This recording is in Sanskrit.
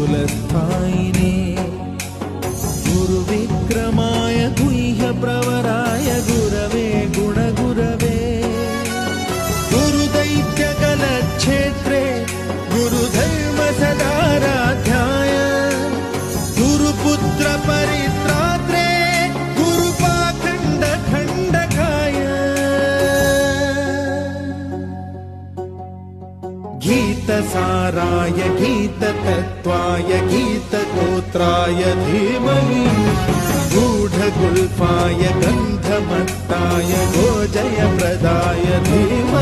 कुलस्थायिने गुरुविक्रमाय गुह्यप्रवराय गुरवे गुणगुरवे गुरुदैत्यकलक्षेत्रे गुरुधर्मसदाराध्याय गुरुपुत्रपरित्रात्रे गुरुपाखण्डखण्डकाय गीतसाराय गीततत्त्वाय गीतगोत्राय धीमहि गूढगुल्फाय गन्धमत्ताय गोजयप्रदाय धीमहि